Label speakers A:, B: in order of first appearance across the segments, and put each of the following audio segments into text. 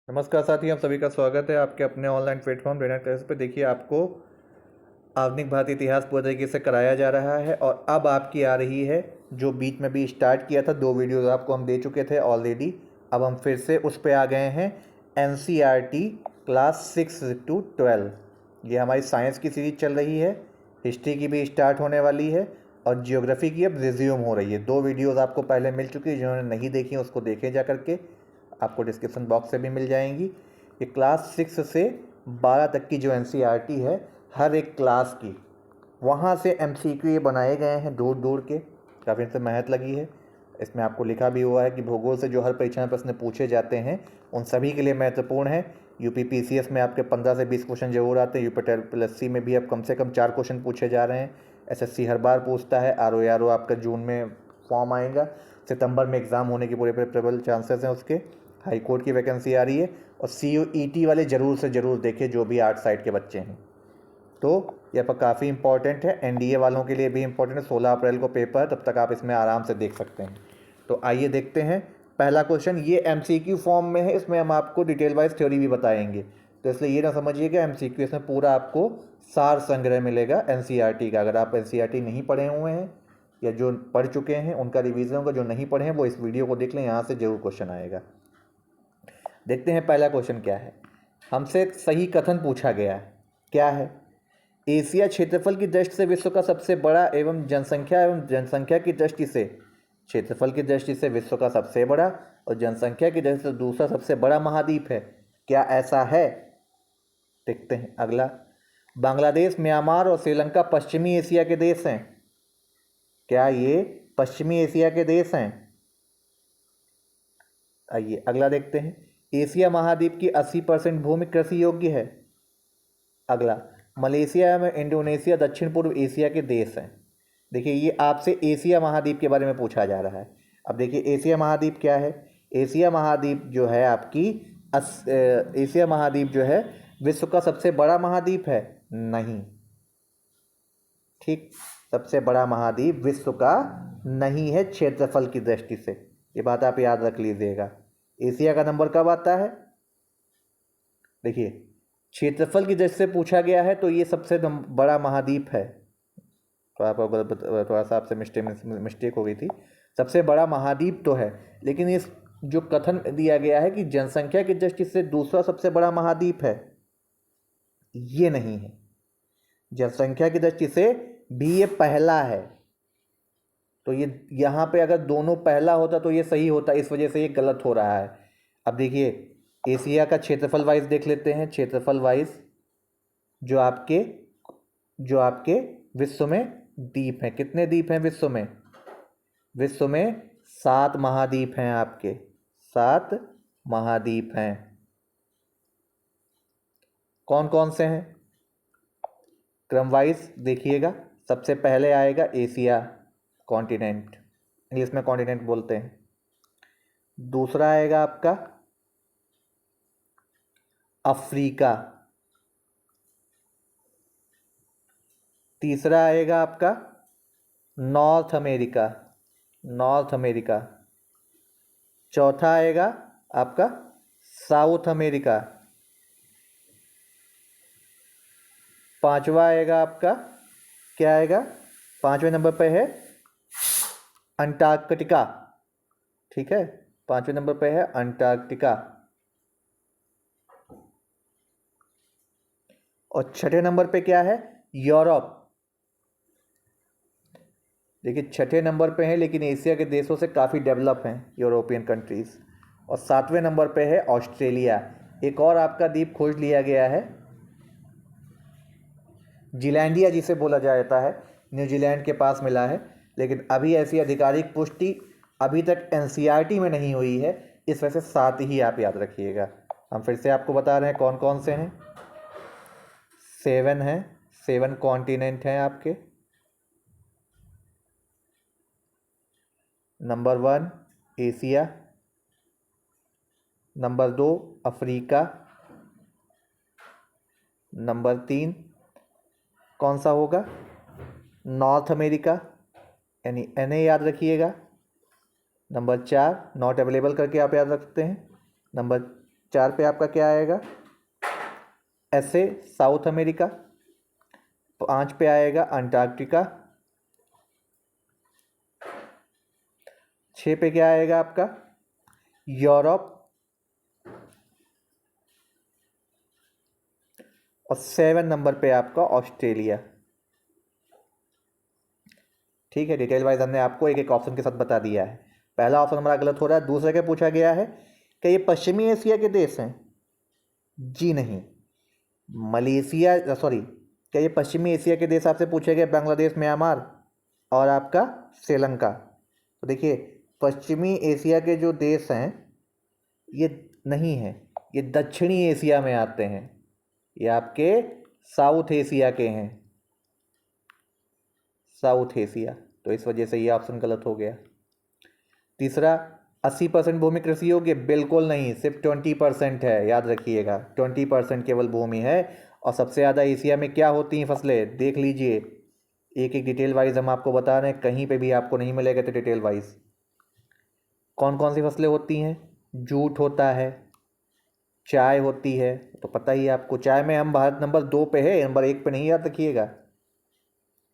A: नमस्कार साथी, आप सभी का स्वागत है आपके अपने ऑनलाइन प्लेटफॉर्म रेनर क्लासेस पे। देखिए, आपको आधुनिक भारतीय इतिहास पूरे तरीके से कराया जा रहा है और अब आपकी आ रही है जो बीच में भी स्टार्ट किया था। 2 वीडियोज़ आपको हम दे चुके थे ऑलरेडी। अब हम फिर से उस पर आ गए हैं। NCERT क्लास 6 to 12, ये हमारी साइंस की सीरीज चल रही है। हिस्ट्री की भी स्टार्ट होने वाली है और जियोग्राफी की अब रिज्यूम हो रही है। 2 वीडियोज़ आपको पहले मिल चुकी है, जिन्होंने नहीं देखी उसको देखें जा करके, आपको डिस्क्रिप्शन बॉक्स से भी मिल जाएंगी। ये क्लास 6 से 12 तक की जो NCERT है, हर एक क्लास की, वहाँ से MCQ ये बनाए गए हैं दूर दूर के। काफ़ी इनसे मेहनत लगी है। इसमें आपको लिखा भी हुआ है कि भूगोल से जो हर परीक्षा में प्रश्न पूछे जाते हैं उन सभी के लिए महत्वपूर्ण है। UPPCS में आपके 15 से 20 क्वेश्चन जरूर आते हैं। UPSC में भी अब कम से कम 4 क्वेश्चन पूछे जा रहे हैं। SSC हर बार पूछता है। RO आपका जून में फॉर्म आएगा। सितंबर में एग्ज़ाम होने की पूरे प्रबल चांसेस हैं उसके। हाई कोर्ट की वैकेंसी आ रही है। और CUET वाले ज़रूर से ज़रूर देखें, जो भी आर्ट साइड के बच्चे हैं। तो ये आपका काफ़ी इंपॉर्टेंट है। NDA वालों के लिए भी इंपॉर्टेंट है। 16 अप्रैल को पेपर है, तब तक आप इसमें आराम से देख सकते हैं। तो आइए देखते हैं पहला क्वेश्चन। ये MCQ फॉर्म में है, इसमें हम आपको डिटेल वाइज थ्योरी भी बताएंगे। तो इसलिए ये ना समझिएगा MCQ, इसमें पूरा आपको सार संग्रह मिलेगा NCERT का। अगर आप NCERT नहीं पढ़े हुए हैं या जो पढ़ चुके हैं उनका रिवीजन होगा, जो नहीं पढ़े हैं वो इस वीडियो को देख लें, यहाँ से जरूर क्वेश्चन आएगा। देखते हैं पहला क्वेश्चन क्या है। हमसे एक सही कथन पूछा गया है। क्या है? एशिया क्षेत्रफल की दृष्टि से विश्व का सबसे बड़ा एवं जनसंख्या की दृष्टि से, क्षेत्रफल की दृष्टि से विश्व का सबसे बड़ा और जनसंख्या की दृष्टि से दूसरा सबसे बड़ा महाद्वीप है। क्या ऐसा है? देखते हैं अगला। बांग्लादेश, म्यांमार और श्रीलंका पश्चिमी एशिया के देश हैं। क्या ये पश्चिमी एशिया के देश हैं? आइए अगला देखते हैं। एशिया महाद्वीप की 80% भूमि कृषि योग्य है। अगला। मलेशिया एवं इंडोनेशिया दक्षिण पूर्व एशिया के देश हैं। देखिए, ये आपसे एशिया महाद्वीप के बारे में पूछा जा रहा है। अब देखिए, एशिया महाद्वीप क्या है। एशिया महाद्वीप जो है आपकी एशिया महाद्वीप जो है विश्व का सबसे बड़ा महाद्वीप है? नहीं। ठीक, सबसे बड़ा महाद्वीप विश्व का नहीं है क्षेत्रफल की दृष्टि से। ये बात आप याद रख लीजिएगा। एशिया का नंबर कब आता है? देखिए, क्षेत्रफल की दृष्टि से पूछा गया है तो ये सबसे बड़ा महाद्वीप है। तो आप थोड़ा सा आपसे मिस्टेक हो गई थी। सबसे बड़ा महाद्वीप तो है, लेकिन इस जो कथन दिया गया है कि जनसंख्या की दृष्टि से दूसरा सबसे बड़ा महाद्वीप है, ये नहीं है। जनसंख्या की दृष्टि से भी ये पहला है। तो ये यहाँ पे अगर दोनों पहला होता तो ये सही होता, इस वजह से ये गलत हो रहा है। अब देखिए, एशिया का क्षेत्रफल वाइज देख लेते हैं। क्षेत्रफल वाइज जो आपके विश्व में द्वीप हैं, कितने द्वीप हैं विश्व में? विश्व में 7 महाद्वीप हैं आपके। 7 महाद्वीप हैं। कौन कौन से हैं? क्रम वाइज देखिएगा। सबसे पहले आएगा एशिया कॉन्टिनेंट, इंग्लिश में कॉन्टिनेंट बोलते हैं। दूसरा आएगा आपका अफ्रीका। तीसरा आएगा आपका नॉर्थ अमेरिका। North America. चौथा आएगा आपका साउथ अमेरिका। पांचवा आएगा आपका, क्या आएगा? 5वें नंबर पे है अंटार्कटिका। ठीक है, 5वें नंबर पे है अंटार्कटिका। और 6ठे नंबर पे क्या है? यूरोप। देखिए, 6ठे नंबर पे है, लेकिन एशिया के देशों से काफ़ी डेवलप हैं यूरोपियन कंट्रीज़। और 7वें नंबर पे है ऑस्ट्रेलिया। एक और आपका द्वीप खोज लिया गया है, जीलैंडिया जिसे बोला जाता है, न्यूजीलैंड के पास मिला है। लेकिन अभी ऐसी आधिकारिक पुष्टि अभी तक NCERT में नहीं हुई है, इस वजह से 7 ही आप याद रखिएगा। हम फिर से आपको बता रहे हैं कौन कौन से हैं। 7 हैं, 7 कॉन्टिनेंट हैं आपके। Number 1 Asia, number 2 Africa, number 3 कौन सा होगा? नॉर्थ अमेरिका, यानी NA याद रखिएगा। नंबर 4 नॉट अवेलेबल करके आप याद रख सकते हैं। नंबर 4 पे आपका क्या आएगा, ऐसे साउथ अमेरिका। 5 पे आएगा अंटार्कटिका। 6 पे क्या आएगा आपका, यूरोप। और 7 नंबर पे आपका ऑस्ट्रेलिया। ठीक है, डिटेल वाइज हमने आपको एक एक ऑप्शन के साथ बता दिया है। पहला ऑप्शन हमारा गलत हो रहा है। दूसरा क्या पूछा गया है कि ये पश्चिमी एशिया के देश हैं? जी नहीं। मलेशिया, सॉरी, क्या ये पश्चिमी एशिया के देश आपसे पूछे गए? बांग्लादेश, म्यांमार और आपका श्रीलंका। तो देखिए, पश्चिमी एशिया के जो देश हैं ये नहीं हैं, ये दक्षिणी एशिया में आते हैं। ये आपके साउथ एशिया के हैं, साउथ एशिया। तो इस वजह से ये ऑप्शन गलत हो गया। तीसरा, 80% भूमि कृषि योग्य? बिल्कुल नहीं, सिर्फ 20% है, याद रखिएगा। 20% केवल भूमि है। और सबसे ज़्यादा एशिया में क्या होती हैं फसलें, देख लीजिए। एक एक डिटेल वाइज हम आपको बता रहे हैं, कहीं पे भी आपको नहीं मिलेगा तो डिटेल वाइज। कौन कौन सी फसलें होती हैं? जूट होता है, चाय होती है, तो पता ही है आपको। चाय में हम भारत नंबर 2 पे है, नंबर 1 पे नहीं, याद रखिएगा।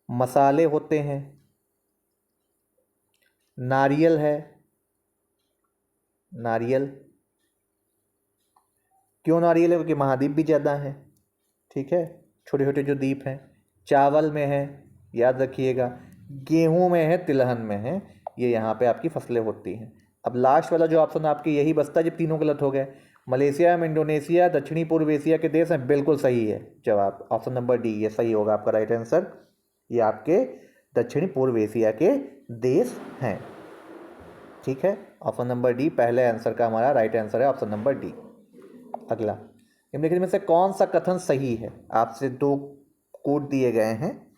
A: मसाले होते हैं, नारियल है, नारियल। क्यों नारियल है? क्योंकि महाद्वीप भी ज़्यादा है। ठीक है, छोटे छोटे जो द्वीप हैं। चावल में है, याद रखिएगा। गेहूं में है, तिलहन में है। ये यहाँ पे आपकी फसलें होती हैं। अब लास्ट वाला जो ऑप्शन आपके यही बचता है जब तीनों गलत हो गए। मलेशिया में इंडोनेशिया दक्षिणी पूर्व एशिया के देश हैं, बिल्कुल सही है जवाब। ऑप्शन नंबर डी ये सही होगा आपका राइट आंसर। ये आपके दक्षिणी पूर्व एशिया के देश हैं। ठीक है, ऑप्शन नंबर डी पहले आंसर का हमारा राइट आंसर है, ऑप्शन नंबर डी। अगला, निम्नलिखित में से कौन सा कथन सही है? आपसे 2 कोड दिए गए हैं,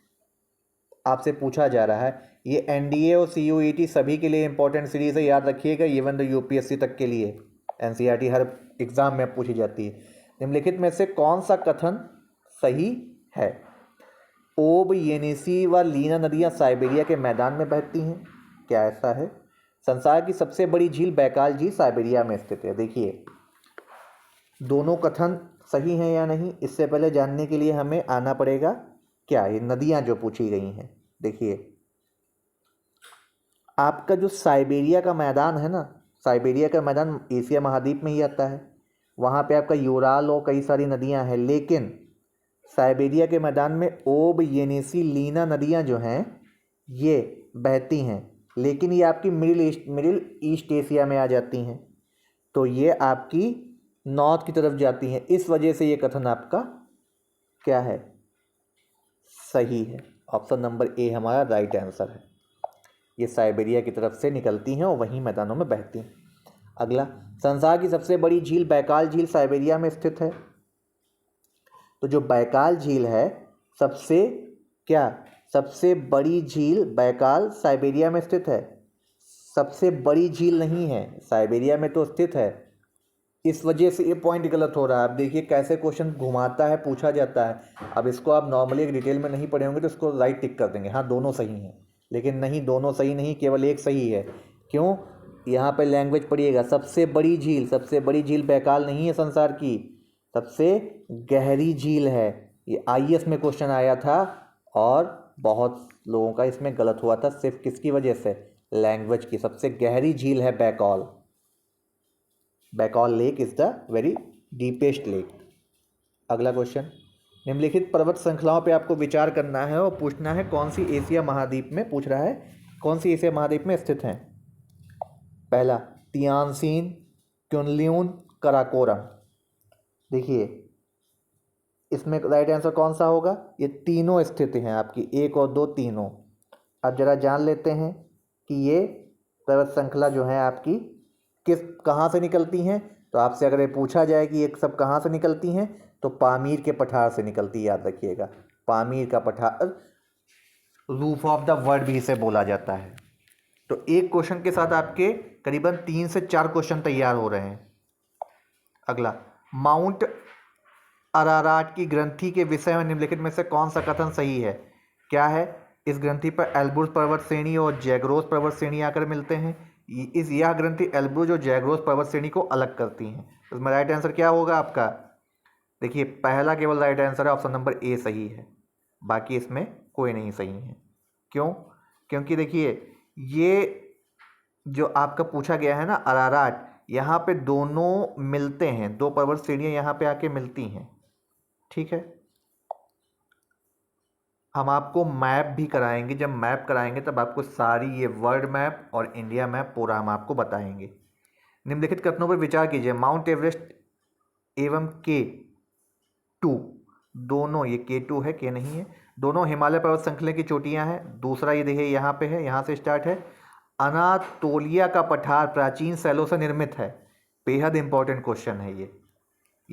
A: आपसे पूछा जा रहा है। ये एनडीए और सीयूईटी सभी के लिए इंपॉर्टेंट सीरीज है, याद रखिएगा। इवन तो यूपीएससी तक के लिए एनसीईआरटी हर एग्जाम में पूछी जाती है। निम्नलिखित में से कौन सा कथन सही है? ओब, येनिसी व लीना नदियां साइबेरिया के मैदान में बहती हैं, क्या ऐसा है? संसार की सबसे बड़ी झील बैकाल झील साइबेरिया में स्थित है। देखिए, दोनों कथन सही हैं या नहीं, इससे पहले जानने के लिए हमें आना पड़ेगा क्या, ये नदियां जो पूछी गई हैं। देखिए, आपका जो साइबेरिया का मैदान है ना, साइबेरिया का मैदान एशिया महाद्वीप में ही आता है। वहाँ पे आपका यूराल और कई सारी नदियाँ हैं, लेकिन साइबेरिया के मैदान में ओब, येनिसी, लीना नदियाँ जो हैं ये बहती हैं, लेकिन ये आपकी मिडिल ईस्ट एशिया में आ जाती हैं। तो ये आपकी नॉर्थ की तरफ जाती हैं। इस वजह से ये कथन आपका क्या है, सही है। ऑप्शन नंबर ए हमारा राइट आंसर है। ये साइबेरिया की तरफ से निकलती हैं और वहीं मैदानों में बहती हैं। अगला, संसार की सबसे बड़ी झील बैकाल झील साइबेरिया में स्थित है। तो जो बैकाल झील है, सबसे बड़ी झील बैकाल साइबेरिया में स्थित है। सबसे बड़ी झील नहीं है, साइबेरिया में तो स्थित है। इस वजह से ये पॉइंट गलत हो रहा है। आप देखिए कैसे क्वेश्चन घुमाता है, पूछा जाता है। अब इसको आप नॉर्मली एक डिटेल में नहीं पढ़े होंगे तो इसको राइट टिक कर देंगे, हाँ दोनों सही हैं। लेकिन नहीं, दोनों सही नहीं, केवल एक सही है। क्यों? यहाँ पे लैंग्वेज पढ़िएगा। सबसे बड़ी झील बैकाल नहीं है संसार की, सबसे गहरी झील है। ये आईएएस में क्वेश्चन आया था और बहुत लोगों का इसमें गलत हुआ था। सिर्फ किसकी वजह से? लैंग्वेज की। सबसे गहरी झील है Baikal. Baikal lake is the very deepest lake. अगला क्वेश्चन, निम्नलिखित पर्वत श्रृंखलाओं पे आपको विचार करना है और पूछना है कौन सी एशिया महाद्वीप में, पूछ रहा है कौन सी एशिया महाद्वीप में स्थित हैं। पहला, तियानसिन, कुनल्यून, कराकोरम। देखिए, इसमें राइट आंसर कौन सा होगा? ये तीनों स्थित हैं आपकी, 1 और 2 तीनों। अब जरा जान लेते हैं कि ये पर्वत श्रृंखला जो है आपकी कहाँ से निकलती हैं। तो आपसे अगर ये पूछा जाए कि ये सब कहाँ से निकलती हैं, तो पामीर के पठार से निकलती, याद रखिएगा। पामीर का पठार रूफ ऑफ द वर्ल्ड भी इसे बोला जाता है। तो एक क्वेश्चन के साथ आपके करीबन 3 से 4 क्वेश्चन तैयार हो रहे हैं। अगला, माउंट अराराट की ग्रंथि के विषय में निम्नलिखित में से कौन सा कथन सही है? क्या है? इस ग्रंथि पर एल्ब्रुस पर्वत श्रेणी और जैग्रोस पर्वत श्रेणी आकर मिलते हैं। यह ग्रंथि एल्ब्रूज और जैग्रोस पर्वत श्रेणी को अलग करती हैं। तो इसमें राइट आंसर क्या होगा आपका? देखिए पहला केवल राइट आंसर है, ऑप्शन नंबर ए सही है, बाकी इसमें कोई नहीं सही है। क्यों? क्योंकि देखिए ये जो आपका पूछा गया है ना अराराट, यहाँ पे दोनों मिलते हैं, दो पर्वत श्रेणियाँ यहाँ पे आके मिलती हैं। ठीक है, हम आपको मैप भी कराएंगे, जब मैप कराएंगे तब आपको सारी ये वर्ल्ड मैप और इंडिया मैप पूरा हम आपको बताएंगे। निम्नलिखित कथनों पर विचार कीजिए। माउंट एवरेस्ट एवं K2 दोनों, ये K2 है, K नहीं है, दोनों हिमालय पर्वत श्रृंखला की चोटियां हैं। दूसरा ये देखिए यहाँ पे है, यहाँ से स्टार्ट है। अनातोलिया का पठार प्राचीन शैलों से निर्मित है। बेहद इंपॉर्टेंट क्वेश्चन है ये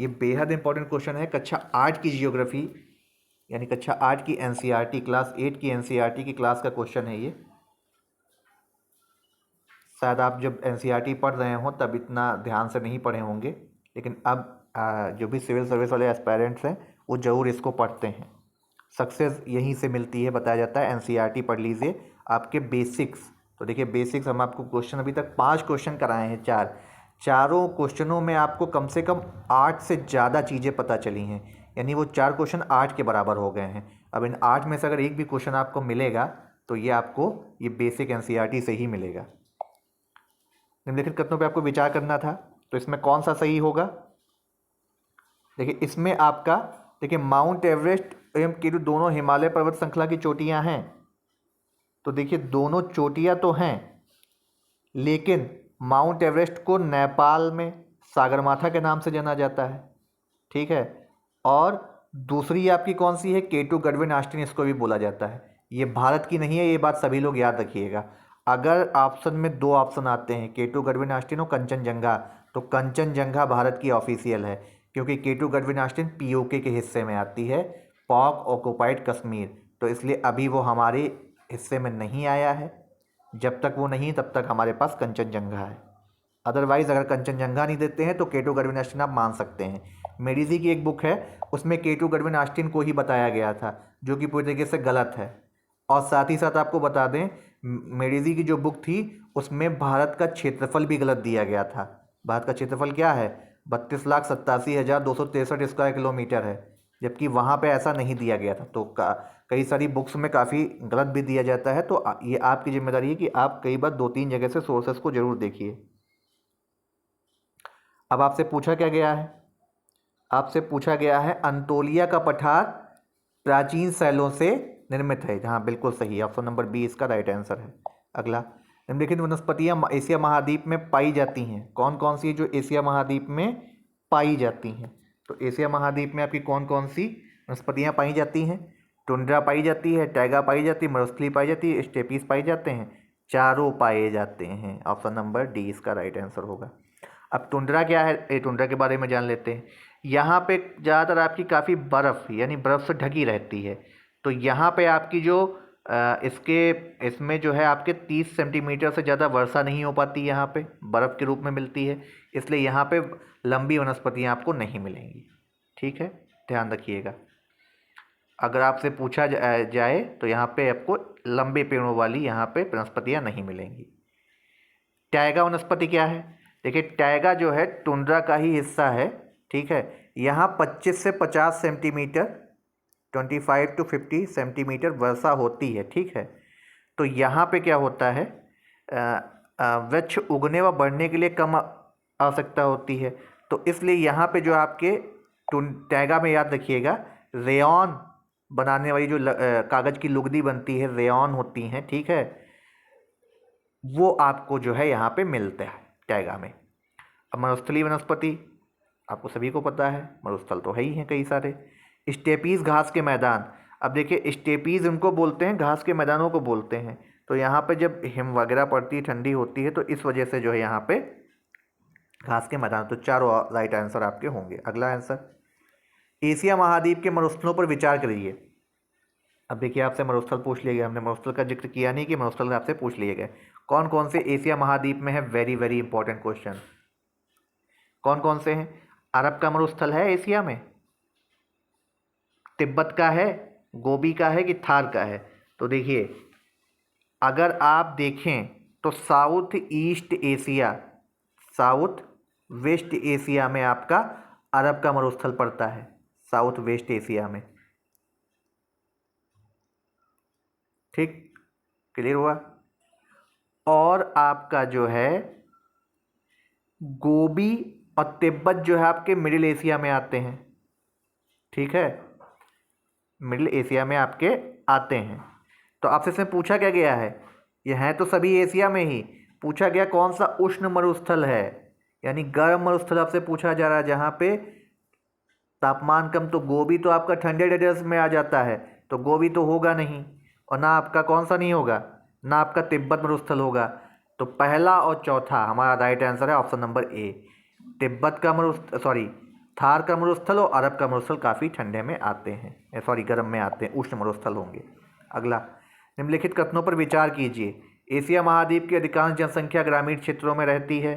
A: बेहद इंपॉर्टेंट क्वेश्चन है। कक्षा 8 की जियोग्राफी यानी कक्षा 8 की एनसीईआरटी, क्लास 8 की एनसीईआरटी की क्लास का क्वेश्चन है ये। शायद आप जब एनसीईआरटी पढ़ रहे हो तब इतना ध्यान से नहीं पढ़े होंगे, लेकिन अब जो भी सिविल सर्विस वाले एस्पायरेंट्स हैं वो ज़रूर इसको पढ़ते हैं। सक्सेस यहीं से मिलती है, बताया जाता है। एनसीईआरटी पढ़ लीजिए, आपके बेसिक्स। तो देखिए बेसिक्स हम आपको क्वेश्चन अभी तक 5 क्वेश्चन कराए हैं, चारों क्वेश्चनों में आपको कम से कम 8 से ज़्यादा चीज़ें पता चली हैं, यानी वो 4 क्वेश्चन 8 के बराबर हो गए हैं। अब इन 8 में से अगर एक भी क्वेश्चन आपको मिलेगा तो ये आपको ये बेसिक एनसीईआरटी से ही मिलेगा। निम्नलिखित कथनों पे आपको विचार करना था, तो इसमें कौन सा सही होगा? देखिए इसमें आपका, देखिए माउंट एवरेस्ट एवं K2 दोनों हिमालय पर्वत श्रृंखला की चोटियां हैं। तो देखिए दोनों चोटियां तो हैं, लेकिन माउंट एवरेस्ट को नेपाल में सागरमाथा के नाम से जाना जाता है। ठीक है, और दूसरी आपकी कौन सी है? K2 गढ़वाल आस्टीन, इसको भी बोला जाता है। ये भारत की नहीं है, ये बात सभी लोग याद रखिएगा। अगर ऑप्शन में 2 ऑप्शन आते हैं, K2 गढ़वाल आस्टीन और कंचनजंगा, तो कंचनजंगा भारत की ऑफिशियल है, क्योंकि K2 गढ़वाल आस्टीन पीओके के हिस्से में आती है, पाक ऑक्युपाइड कश्मीर। तो इसलिए अभी वो हमारे हिस्से में नहीं आया है। जब तक वो नहीं तब तक हमारे पास कंचनजंगा है। अदरवाइज़ अगर कंचनजंगा नहीं देते हैं तो K2 गढ़वाल आस्टीन आप मान सकते हैं। मेडिजी की एक बुक है, उसमें K2 गढ़वाल आस्टीन को ही बताया गया था, जो कि पूरी तरीके से गलत है। और साथ ही साथ आपको बता दें, मेडिजी की जो बुक थी उसमें भारत का क्षेत्रफल भी गलत दिया गया था। भारत का क्षेत्रफल क्या है? 32,87,263 स्क्वायर किलोमीटर है, जबकि वहाँ पे ऐसा नहीं दिया गया था। तो कई सारी बुक्स में काफ़ी गलत भी दिया जाता है। तो ये आपकी जिम्मेदारी है कि आप कई बार 2-3 जगह से सोर्सेस को जरूर देखिए। अब आपसे पूछा क्या गया है? आपसे पूछा गया है अंतोलिया का पठार प्राचीन शैलों से निर्मित है। हाँ बिल्कुल सही, ऑप्शन नंबर बी इसका राइट आंसर है। अगला, निम्नलिखित वनस्पतियाँ एशिया महाद्वीप में पाई जाती हैं। कौन कौन सी जो एशिया महाद्वीप में पाई जाती हैं? तो एशिया महाद्वीप में आपकी कौन कौन सी वनस्पतियाँ पाई जाती हैं? टुंड्रा पाई जाती है, टैगा पाई जाती है, मरुस्थली पाई जाती है, स्टेपीज पाई जाते हैं। चारों पाए जाते हैं, ऑप्शन नंबर डी इसका राइट आंसर होगा। अब टुंड्रा क्या है, टुंड्रा के बारे में जान लेते हैं। यहाँ पे ज़्यादातर आपकी काफ़ी बर्फ़ यानी बर्फ़ से ढकी रहती है। तो यहाँ पे आपकी जो इसमें जो है आपके 30 सेंटीमीटर से ज़्यादा वर्षा नहीं हो पाती, यहाँ पे बर्फ़ के रूप में मिलती है, इसलिए यहाँ पे लंबी वनस्पतियाँ आपको नहीं मिलेंगी। ठीक है, ध्यान रखिएगा। अगर आपसे पूछा जाए तो यहाँ पे आपको लंबे पेड़ों वाली यहाँ पे वनस्पतियाँ नहीं मिलेंगी। टैगा वनस्पति क्या है? देखिए टैगा जो है टुंड्रा का ही हिस्सा है। ठीक है, यहाँ 25 से 50 सेंटीमीटर 25 to 50 सेंटीमीटर वर्षा होती है। ठीक है, तो यहाँ पे क्या होता है, वृक्ष उगने व बढ़ने के लिए कम आवश्यकता होती है। तो इसलिए यहाँ पे जो आपके टैगा में याद रखिएगा, रेयॉन बनाने वाली जो कागज़ की लुगदी बनती है, रेयॉन होती हैं। ठीक है, वो आपको जो है यहाँ पे मिलता है टैगा में। अब मरुस्थली वनस्पति आपको सभी को पता है, मरुस्थल तो है ही हैं कई सारे। स्टेपीज़ घास के मैदान, अब देखिए स्टेपीज़ उनको बोलते हैं, घास के मैदानों को बोलते हैं। तो यहाँ पे जब हिम वगैरह पड़ती है, ठंडी होती है, तो इस वजह से जो है यहाँ पे घास के मैदान। तो चारों राइट आंसर आपके होंगे। अगला आंसर, एशिया महाद्वीप के मरुस्थलों पर विचार करिए। अब देखिए आपसे मरुस्थल पूछ लिए गए, हमने मरुस्थल का जिक्र किया नहीं कि मरुस्थल आपसे पूछ लिए गए। कौन कौन से एशिया महाद्वीप में है? Very very important question. कौन कौन से हैं? अरब का मरुस्थल है एशिया में, तिब्बत का है, गोबी का है कि थार का है? तो देखिए अगर आप देखें तो south east Asia, south west Asia में आपका अरब का मरुस्थल पड़ता है, साउथ वेस्ट एशिया में। ठीक, क्लियर हुआ। और आपका जो है गोबी और तिब्बत जो है आपके मिडिल एशिया में आते हैं। ठीक है, मिडिल एशिया में आपके आते हैं। तो आपसे इसमें पूछा क्या गया है, ये हैं तो सभी एशिया में ही, पूछा गया कौन सा उष्ण मरुस्थल है, यानी गर्म मरुस्थल आपसे पूछा जा रहा है जहाँ पे तापमान कम। तो गोबी तो आपका ठंडे डेजर्ट में आ जाता है, तो गोबी तो होगा नहीं, और ना आपका कौन सा नहीं होगा, ना आपका तिब्बत मरुस्थल होगा। तो पहला और चौथा हमारा राइट आंसर है ऑप्शन नंबर ए, तिब्बत का मरुस्थल, सॉरी थार का मरुस्थल और अरब का मरुस्थल काफ़ी ठंडे में आते हैं, सॉरी गर्म में आते हैं, उष्ण मरुस्थल होंगे। अगला, निम्नलिखित कथनों पर विचार कीजिए। एशिया महाद्वीप की अधिकांश जनसंख्या ग्रामीण क्षेत्रों में रहती है।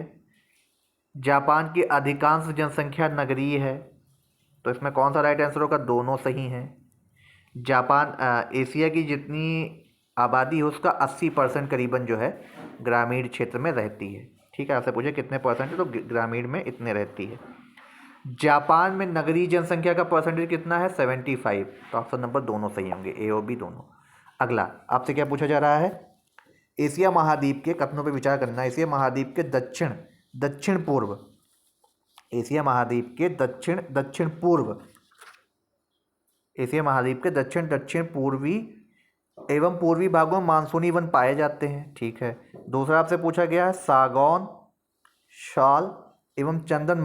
A: जापान की अधिकांश जनसंख्या नगरीय है। तो इसमें कौन सा राइट आंसर होगा, दोनों सही हैं। जापान एशिया की जितनी आबादी है उसका 80% करीबन जो है ग्रामीण क्षेत्र में रहती है। ठीक है, आपसे पूछे कितने परसेंट है, तो ग्रामीण में इतने रहती है। जापान में नगरीय जनसंख्या का परसेंटेज कितना है, 75। तो ऑप्शन नंबर दोनों सही होंगे, ए और बी दोनों। अगला, आपसे क्या पूछा जा रहा है, एशिया महाद्वीप के कथनों पर विचार करना। एशिया महाद्वीप के दक्षिण पूर्व, एशिया महाद्वीप के दक्षिण पूर्व, एशिया महाद्वीप के दक्षिण पूर्वी एवं पूर्वी भागों में मानसूनी वन पाए जाते हैं। ठीक है। दूसरा आपसे पूछा गया है सागौन, शाल एवं चंदन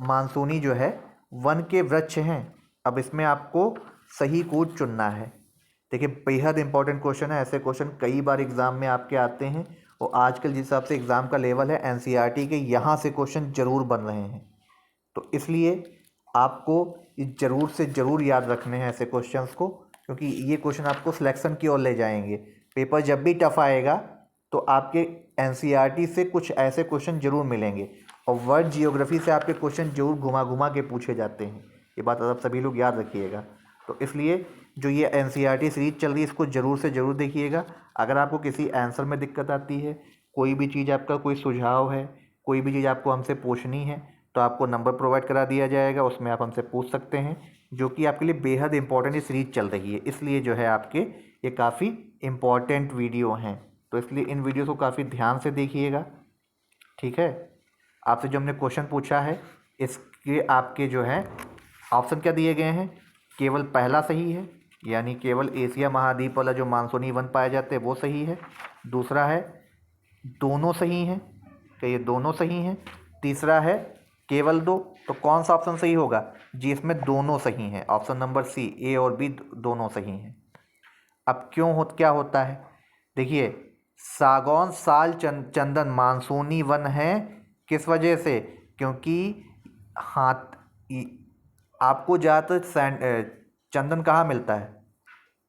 A: मानसूनी जो है वन के वृक्ष हैं। अब इसमें आपको सही कूट चुनना है। देखिए, बेहद इंपॉर्टेंट क्वेश्चन है, ऐसे क्वेश्चन कई बार एग्जाम में आपके आते हैं, और आजकल जिस हिसाब से एग्ज़ाम का लेवल है एनसीईआरटी के, यहाँ से क्वेश्चन ज़रूर बन रहे हैं। तो इसलिए आपको ये ज़रूर से ज़रूर याद रखने हैं ऐसे क्वेश्चंस को, क्योंकि ये क्वेश्चन आपको सिलेक्शन की ओर ले जाएंगे। पेपर जब भी टफ आएगा तो आपके एनसीईआरटी से कुछ ऐसे क्वेश्चन ज़रूर मिलेंगे, और वर्ल्ड जियोग्राफी से आपके क्वेश्चन ज़रूर घुमा घुमा के पूछे जाते हैं। ये बात आप सभी लोग याद रखिएगा। तो इसलिए जो ये एनसीईआरटी सीरीज चल रही है इसको ज़रूर से ज़रूर देखिएगा। अगर आपको किसी आंसर में दिक्कत आती है, कोई भी चीज़ आपका कोई सुझाव है, कोई भी चीज़ आपको हमसे पूछनी है, तो आपको नंबर प्रोवाइड करा दिया जाएगा, उसमें आप हमसे पूछ सकते हैं, जो कि आपके लिए बेहद इंपॉर्टेंट ये सीरीज चल रही है। इसलिए जो है आपके ये काफ़ी इम्पॉर्टेंट वीडियो हैं, तो इसलिए इन वीडियो को काफ़ी ध्यान से देखिएगा। ठीक है। आपसे जो हमने क्वेश्चन पूछा है इसके आपके जो है ऑप्शन क्या दिए गए हैं, केवल पहला सही है, यानी केवल एशिया महाद्वीप वाला जो मानसूनी वन पाए जाते हैं वो सही है। दूसरा है दोनों सही हैं, तो ये दोनों सही हैं। तीसरा है केवल दो, तो कौन सा ऑप्शन सही होगा जी, इसमें दोनों सही हैं, ऑप्शन नंबर सी, ए और बी दोनों सही हैं। अब क्या होता है, देखिए सागौन, साल, चंदन मानसूनी वन है, किस वजह से, क्योंकि हाथ आपको ज़्यादातर चंदन कहाँ मिलता है,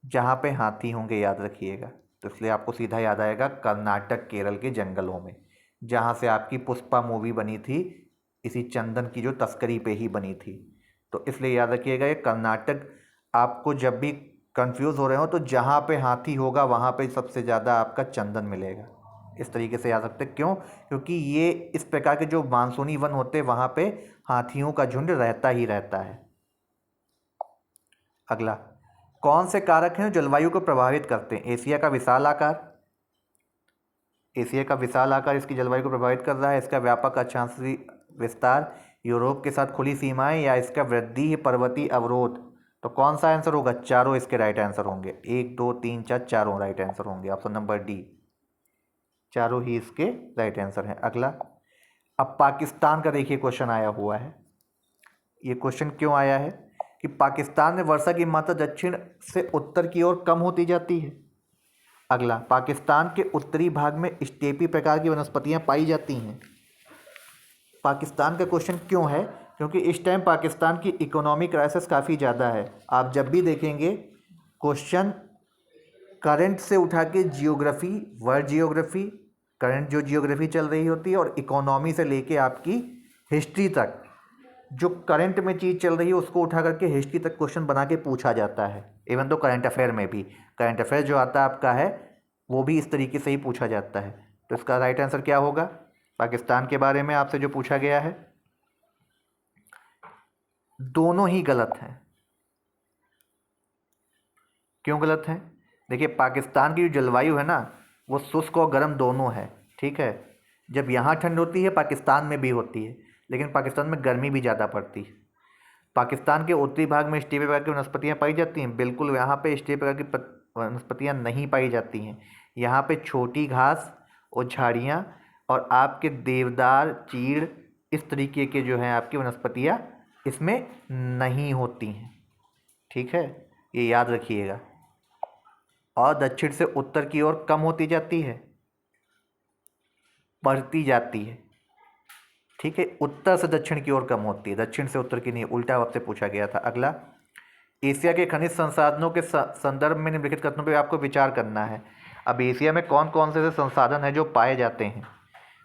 A: जहाँ पे हाथी होंगे, याद रखिएगा। तो इसलिए आपको सीधा याद आएगा कर्नाटक केरल के जंगलों में, जहाँ से आपकी पुष्पा मूवी बनी थी, इसी चंदन की जो तस्करी पे ही बनी थी। तो इसलिए याद रखिएगा ये कर्नाटक। आपको जब भी कंफ्यूज हो रहे हो तो जहाँ पे हाथी होगा वहाँ पे सबसे ज़्यादा आपका चंदन मिलेगा, इस तरीके से याद रखते। क्यों, क्योंकि ये इस प्रकार के जो मानसूनी वन होते हैं वहाँ पे हाथियों का झुंड रहता ही रहता है। अगला, कौन से कारक हैं जो जलवायु को प्रभावित करते हैं। एशिया का विशाल आकार, एशिया का विशाल आकार इसकी जलवायु को प्रभावित कर रहा है। इसका व्यापक अक्षांशीय विस्तार, यूरोप के साथ खुली सीमाएं, या इसका वृद्धि पर्वतीय अवरोध। तो कौन सा आंसर होगा, चारों इसके राइट आंसर होंगे, 1 2 3 4 चारों राइट आंसर होंगे, ऑप्शन नंबर डी, चारों ही इसके राइट आंसर हैं। अगला, अब पाकिस्तान का देखिए क्वेश्चन आया हुआ है। ये क्वेश्चन क्यों आया है कि पाकिस्तान में वर्षा की मात्रा दक्षिण से उत्तर की ओर कम होती जाती है। अगला, पाकिस्तान के उत्तरी भाग में स्टेपी प्रकार की वनस्पतियां पाई जाती हैं। पाकिस्तान का क्वेश्चन क्यों है, क्योंकि इस टाइम पाकिस्तान की इकोनॉमिक क्राइसिस काफ़ी ज़्यादा है। आप जब भी देखेंगे क्वेश्चन करंट से उठा के जियोग्राफी, वर्ल्ड जियोग्राफी, करंट जो जियोग्राफी चल रही होती है, और इकोनॉमी से लेके आपकी हिस्ट्री तक, जो करंट में चीज़ चल रही है उसको उठा करके हिस्ट्री तक क्वेश्चन बना के पूछा जाता है। इवन तो करंट अफेयर में भी, करंट अफेयर जो आता है आपका है वो भी इस तरीके से ही पूछा जाता है। तो इसका राइट आंसर क्या होगा? पाकिस्तान के बारे में आपसे जो पूछा गया है, दोनों ही गलत हैं। क्यों गलत हैं? देखिए, पाकिस्तान की जो जलवायु है ना, वो शुष्क और गर्म दोनों है, ठीक है। जब यहाँ ठंड होती है, पाकिस्तान में भी होती है, लेकिन पाकिस्तान में गर्मी भी ज़्यादा पड़ती है। पाकिस्तान के उत्तरी भाग में स्टेपी प्रकार की वनस्पतियाँ पाई जाती हैं? बिल्कुल, यहाँ पे स्टेपी प्रकार की वनस्पतियाँ नहीं पाई जाती हैं। यहाँ पे छोटी घास और झाड़ियाँ और आपके देवदार, चीड़, इस तरीके के जो हैं आपकी वनस्पतियाँ इसमें नहीं होती हैं, ठीक है, ये याद रखिएगा। और दक्षिण से उत्तर की ओर कम होती जाती है, बढ़ती जाती है, ठीक है। उत्तर से दक्षिण की ओर कम होती है, दक्षिण से उत्तर की नहीं, उल्टा आपसे पूछा गया था। अगला, एशिया के खनिज संसाधनों के संदर्भ में निम्नलिखित कथनों पर आपको विचार करना है। अब एशिया में कौन कौन से संसाधन हैं जो पाए जाते हैं?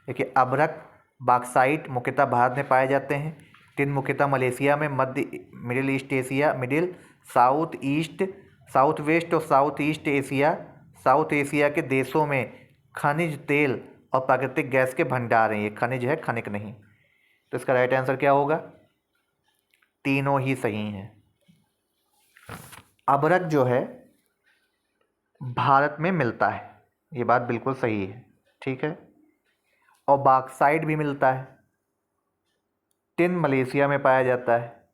A: देखिए, अभ्रक, बॉक्साइट मुख्यतः भारत में पाए जाते हैं। टिन मुख्यतः मलेशिया में, middle east Asia, middle south east, south west और south east Asia, south Asia के देशों में खनिज तेल और प्राकृतिक गैस के भंडार हैं। ये खनिज है, खनिक नहीं। तो इसका राइट आंसर क्या होगा? तीनों ही सही हैं। अभ्रक जो है भारत में मिलता है, ये बात बिल्कुल सही है, ठीक है। और बॉक्साइट भी मिलता है। टिन मलेशिया में पाया जाता है,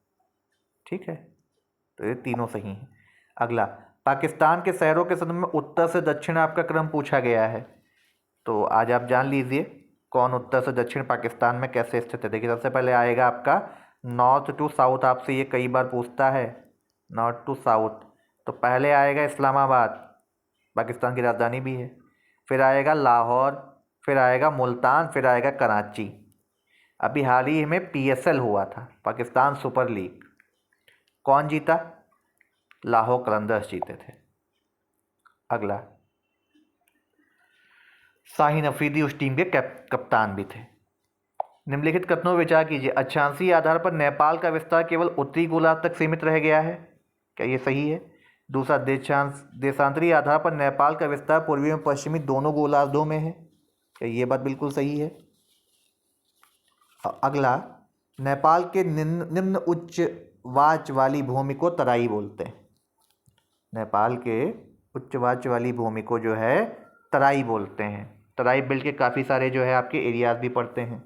A: ठीक है। तो ये तीनों सही हैं। अगला, पाकिस्तान के शहरों के संदर्भ में उत्तर से दक्षिण आपका क्रम पूछा गया है। तो आज आप जान लीजिए कौन उत्तर से दक्षिण पाकिस्तान में कैसे स्थित है। देखिए, सबसे पहले आएगा आपका नॉर्थ टू साउथ, आपसे ये कई बार पूछता है, नॉर्थ टू साउथ। तो पहले आएगा इस्लामाबाद, पाकिस्तान की राजधानी भी है। फिर आएगा लाहौर, फिर आएगा मुल्तान, फिर आएगा कराची। अभी हाल ही में PSL हुआ था, पाकिस्तान सुपर लीग, कौन जीता? लाहौर कलंदर्स जीते थे। अगला, शाहीन अफरीदी उस टीम के कप्तान भी थे। निम्नलिखित कथनों पर विचार कीजिए। अक्षांशीय आधार पर नेपाल का विस्तार केवल उत्तरी गोलार्ध तक सीमित रह गया है, क्या ये सही है? दूसरा, देशांतरीय आधार पर नेपाल का विस्तार पूर्वी एवं पश्चिमी दोनों गोलार्धों में है, क्या ये बात बिल्कुल सही है? अगला, नेपाल के निम्न उच्च वाच वाली भूमि को तराई बोलते हैं। नेपाल के उच्च वाच वाली भूमि को जो है तराई बोलते हैं। तराई बेल्ट के काफ़ी सारे जो है आपके एरियाज भी पड़ते हैं,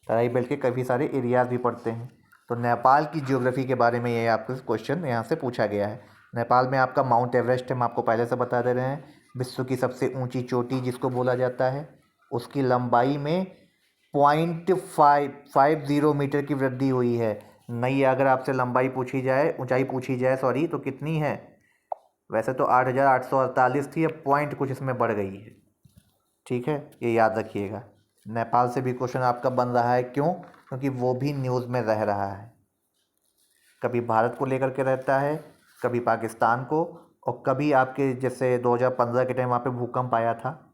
A: तराई बेल्ट के काफ़ी सारे एरियाज भी पड़ते हैं। तो नेपाल की ज्योग्राफी के बारे में ये आपको क्वेश्चन यहाँ से पूछा गया है। नेपाल में आपका माउंट एवरेस्ट हम आपको पहले से बता दे रहे हैं, विश्व की सबसे ऊंची चोटी जिसको बोला जाता है, उसकी लंबाई में 0.550 मीटर की वृद्धि हुई है। नई अगर आपसे लंबाई पूछी जाए, ऊंचाई पूछी जाए सॉरी, तो कितनी है? वैसे तो 8,848 थी, अब पॉइंट कुछ इसमें बढ़ गई है, ठीक है, ये याद रखिएगा। नेपाल से भी क्वेश्चन आपका बन रहा है, क्यों? क्योंकि वो भी न्यूज़ में रह रहा है, कभी भारत को लेकर के रहता है, कभी पाकिस्तान को, और कभी आपके जैसे 2015 के टाइम वहाँ पे भूकंप आया था,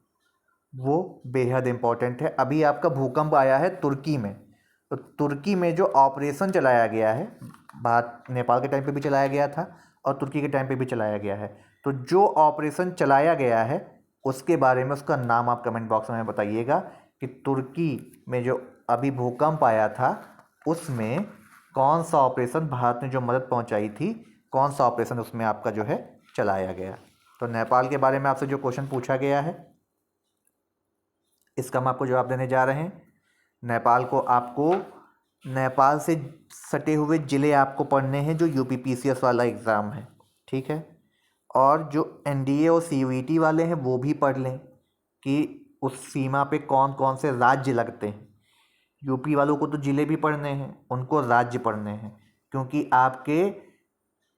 A: वो बेहद इम्पोर्टेंट है। अभी आपका भूकंप आया है तुर्की में, तो तुर्की में जो ऑपरेशन चलाया गया है, भारत नेपाल के टाइम पे भी चलाया गया था और तुर्की के टाइम पे भी चलाया गया है, तो जो ऑपरेशन चलाया गया है उसके बारे में उसका नाम आप कमेंट बॉक्स में बताइएगा कि तुर्की में जो अभी भूकंप आया था उसमें कौन सा ऑपरेशन, भारत ने जो मदद पहुंचाई थी, कौन सा ऑपरेशन उसमें आपका जो है चलाया गया। तो नेपाल के बारे में आपसे जो क्वेश्चन पूछा गया है इसका हम आपको जवाब देने जा रहे हैं। नेपाल को आपको नेपाल से सटे हुए ज़िले आपको पढ़ने हैं, जो UPPCS वाला एग्ज़ाम है, ठीक है। और जो NDA और CUET वाले हैं वो भी पढ़ लें कि उस सीमा पे कौन कौन से राज्य लगते हैं। यूपी वालों को तो ज़िले भी पढ़ने हैं, उनको राज्य पढ़ने हैं, क्योंकि आपके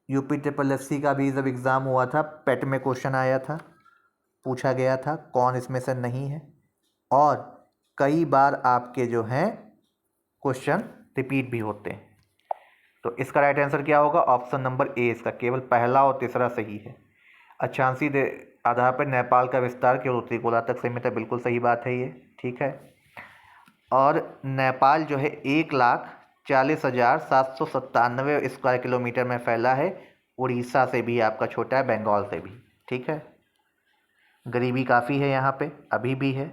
A: UPSSC का भी जब एग्ज़ाम हुआ था, पेट में क्वेश्चन आया था, पूछा गया था कौन इसमें से नहीं है, और कई बार आपके जो हैं क्वेश्चन रिपीट भी होते हैं। तो इसका राइट आंसर क्या होगा? ऑप्शन नंबर ए, इसका केवल पहला और तीसरा सही है। अक्षांशीय आधार पर नेपाल का विस्तार केवल उत्तरी गोलार्ध तक सीमित है, बिल्कुल सही बात है ये, ठीक है। और नेपाल जो है 1,40,797 स्क्वायर किलोमीटर में फैला है, उड़ीसा से भी आपका छोटा है, बंगाल से भी, ठीक है। गरीबी काफ़ी है यहाँ पे, अभी भी है।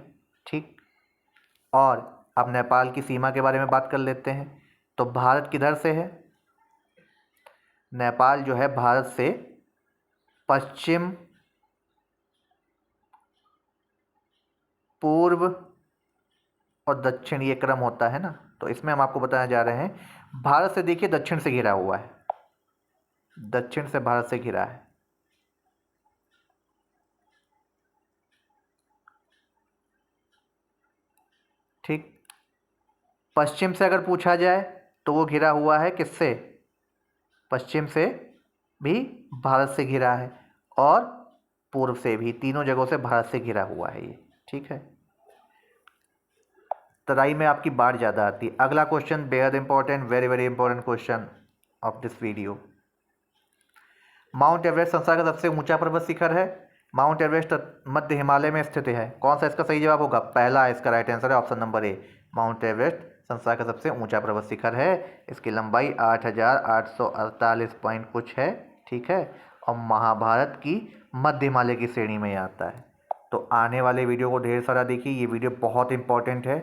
A: ठीक, और अब नेपाल की सीमा के बारे में बात कर लेते हैं। तो भारत किधर से है? नेपाल जो है भारत से पश्चिम, पूर्व और दक्षिण, ये क्रम होता है ना। तो इसमें हम आपको बताने जा रहे हैं, भारत से देखिए दक्षिण से घिरा हुआ है, दक्षिण से भारत से घिरा है। ठीक, पश्चिम से अगर पूछा जाए तो वो घिरा हुआ है किससे? पश्चिम से भी भारत से घिरा है और पूर्व से भी, तीनों जगहों से भारत से घिरा हुआ है ये। ठीक है, तराई में आपकी बाढ़ ज़्यादा आती है। अगला क्वेश्चन बेहद important, very very important question of this video. Mount Everest संसार का सबसे ऊंचा पर्वत शिखर है। माउंट एवरेस्ट मध्य हिमालय में स्थित है। कौन सा इसका सही जवाब होगा? पहला इसका राइट आंसर है, option number A. Mount Everest संसार का सबसे ऊंचा पर्वत शिखर है। इसकी लंबाई 8,848 पॉइंट कुछ है। ठीक है, और महाभारत की मध्य हिमालय की श्रेणी में आता है। तो आने वाले वीडियो को ढेर सारा देखिए, ये वीडियो बहुत इंपॉर्टेंट है,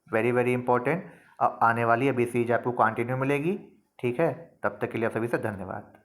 A: वेरी वेरी इंपॉर्टेंट। अब आने वाली अभी सीरीज आपको कंटिन्यू मिलेगी। ठीक है, तब तक के लिए आप सभी से धन्यवाद।